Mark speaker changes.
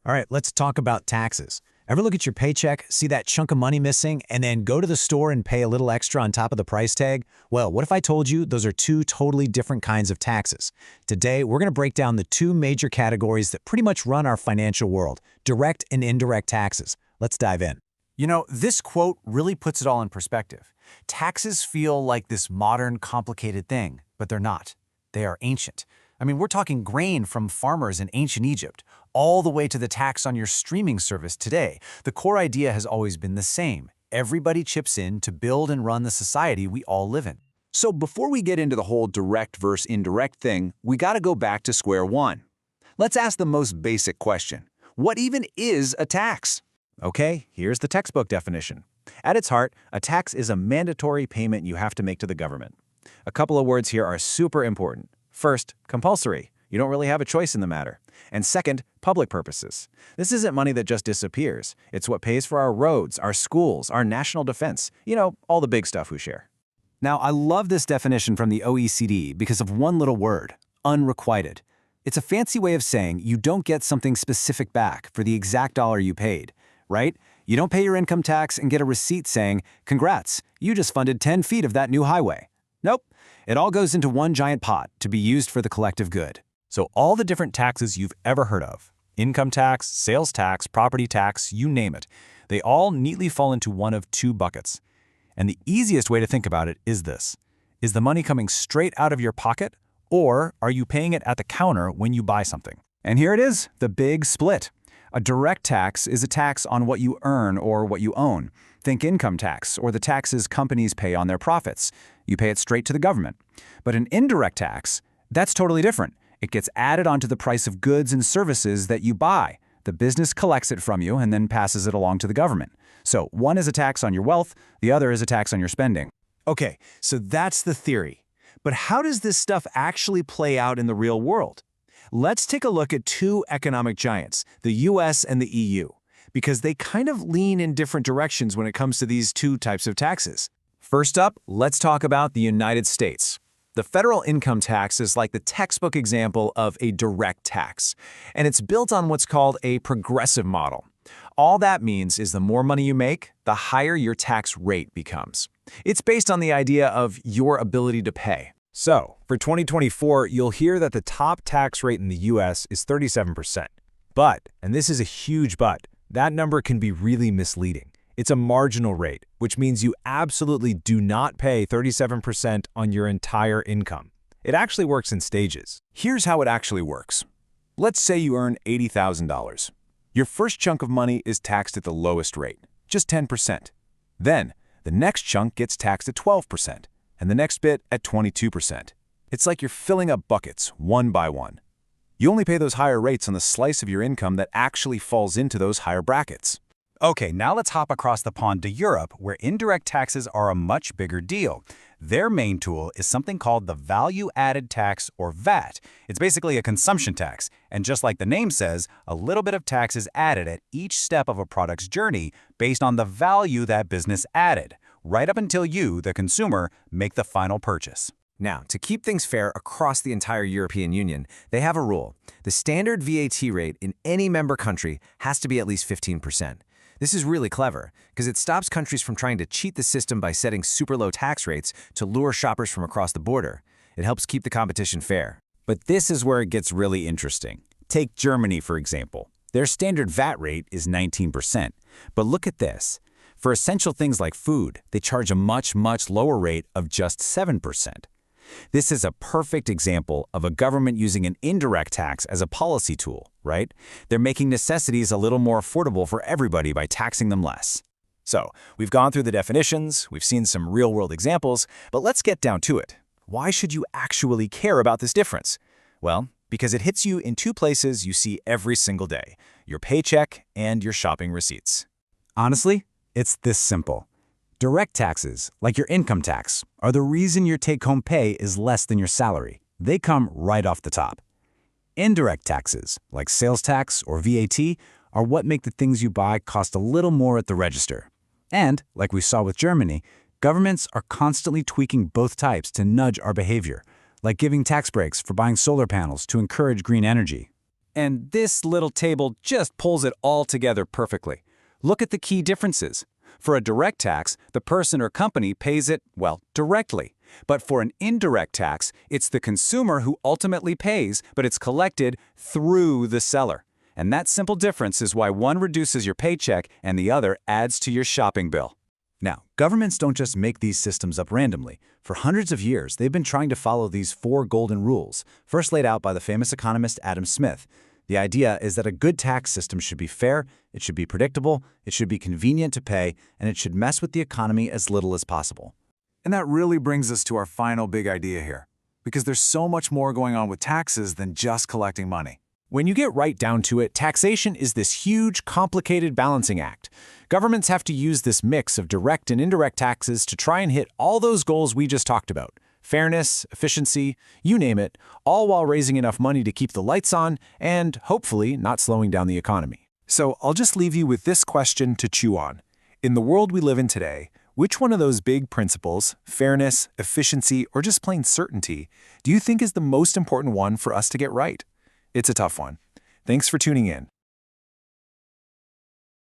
Speaker 1: All right, let's talk about taxes. Ever look at your paycheck, see that chunk of money missing, and then go to the store and pay a little extra on top of the price tag? Well, what if I told you those are two totally different kinds of taxes? Today, we're going to break down the two major categories that pretty much run our financial world, direct and indirect taxes. Let's dive in.
Speaker 2: You know, this quote really puts it all in perspective. Taxes feel like this modern, complicated thing, but they're not. They are ancient. I mean, we're talking grain from farmers in ancient Egypt, all the way to the tax on your streaming service today. The core idea has always been the same. Everybody chips in to build and run the society we all live in.
Speaker 3: So before we get into the whole direct versus indirect thing, we gotta go back to square one. Let's ask the most basic question. What even is a tax?
Speaker 4: Okay, here's the textbook definition. At its heart, a tax is a mandatory payment you have to make to the government. A couple of words here are super important. First, compulsory. You don't really have a choice in the matter. And second, public purposes. This isn't money that just disappears. It's what pays for our roads, our schools, our national defense. You know, all the big stuff we share.
Speaker 2: Now, I love this definition from the OECD because of one little word, unrequited. It's a fancy way of saying you don't get something specific back for the exact dollar you paid, right? You don't pay your income tax and get a receipt saying, congrats, you just funded 10 feet of that new highway. Nope. It all goes into one giant pot to be used for the collective good.
Speaker 4: So all the different taxes you've ever heard of, income tax, sales tax, property tax, you name it, they all neatly fall into one of two buckets. And the easiest way to think about it is this. Is the money coming straight out of your pocket, or are you paying it at the counter when you buy something?
Speaker 2: And here it is, the big split. A direct tax is a tax on what you earn or what you own. Think income tax or the taxes companies pay on their profits. You pay it straight to the government. But an indirect tax, that's totally different. It gets added onto the price of goods and services that you buy. The business collects it from you and then passes it along to the government. So one is a tax on your wealth, the other is a tax on your spending.
Speaker 1: Okay, so that's the theory. But how does this stuff actually play out in the real world? Let's take a look at two economic giants, the US and the EU, because they kind of lean in different directions when it comes to these two types of taxes. First up, let's talk about the United States. The federal income tax is like the textbook example of a direct tax, and it's built on what's called a progressive model. All that means is the more money you make, the higher your tax rate becomes. It's based on the idea of your ability to pay.
Speaker 4: So, for 2024, you'll hear that the top tax rate in the US is 37%. But, and this is a huge but, that number can be really misleading. It's a marginal rate, which means you absolutely do not pay 37% on your entire income. It actually works in stages.
Speaker 3: Here's how it actually works. Let's say you earn $80,000. Your first chunk of money is taxed at the lowest rate, just 10%. Then, the next chunk gets taxed at 12%, and the next bit at 22%. It's like you're filling up buckets, one by one. You only pay those higher rates on the slice of your income that actually falls into those higher brackets.
Speaker 2: Okay, now let's hop across the pond to Europe, where indirect taxes are a much bigger deal. Their main tool is something called the value-added tax, or VAT. It's basically a consumption tax, and just like the name says, a little bit of tax is added at each step of a product's journey based on the value that business added, right up until you, the consumer, make the final purchase.
Speaker 5: Now, to keep things fair across the entire European Union, they have a rule. The standard VAT rate in any member country has to be at least 15%. This is really clever, because it stops countries from trying to cheat the system by setting super low tax rates to lure shoppers from across the border. It helps keep the competition fair.
Speaker 4: But this is where it gets really interesting. Take Germany, for example. Their standard VAT rate is 19%. But look at this. For essential things like food, they charge a much, much lower rate of just 7%. This is a perfect example of a government using an indirect tax as a policy tool, right? They're making necessities a little more affordable for everybody by taxing them less. So, we've gone through the definitions, we've seen some real-world examples, but let's get down to it. Why should you actually care about this difference? Well, because it hits you in two places you see every single day, your paycheck and your shopping receipts.
Speaker 2: Honestly, it's this simple. Direct taxes, like your income tax, are the reason your take-home pay is less than your salary. They come right off the top. Indirect taxes, like sales tax or VAT, are what make the things you buy cost a little more at the register. And, like we saw with Germany, governments are constantly tweaking both types to nudge our behavior, like giving tax breaks for buying solar panels to encourage green energy. And this little table just pulls it all together perfectly. Look at the key differences. For a direct tax, the person or company pays it, well, directly. But for an indirect tax, it's the consumer who ultimately pays, but it's collected through the seller. And that simple difference is why one reduces your paycheck and the other adds to your shopping bill.
Speaker 1: Now, governments don't just make these systems up randomly. For hundreds of years, they've been trying to follow these 4 golden rules, first laid out by the famous economist Adam Smith. The idea is that a good tax system should be fair, it should be predictable, it should be convenient to pay, and it should mess with the economy as little as possible.
Speaker 3: And that really brings us to our final big idea here, because there's so much more going on with taxes than just collecting money.
Speaker 1: When you get right down to it, taxation is this huge, complicated balancing act. Governments have to use this mix of direct and indirect taxes to try and hit all those goals we just talked about. Fairness, efficiency, you name it, all while raising enough money to keep the lights on and, hopefully, not slowing down the economy.
Speaker 3: So I'll just leave you with this question to chew on. In the world we live in today, which one of those big principles, fairness, efficiency, or just plain certainty, do you think is the most important one for us to get right? It's a tough one. Thanks for tuning in.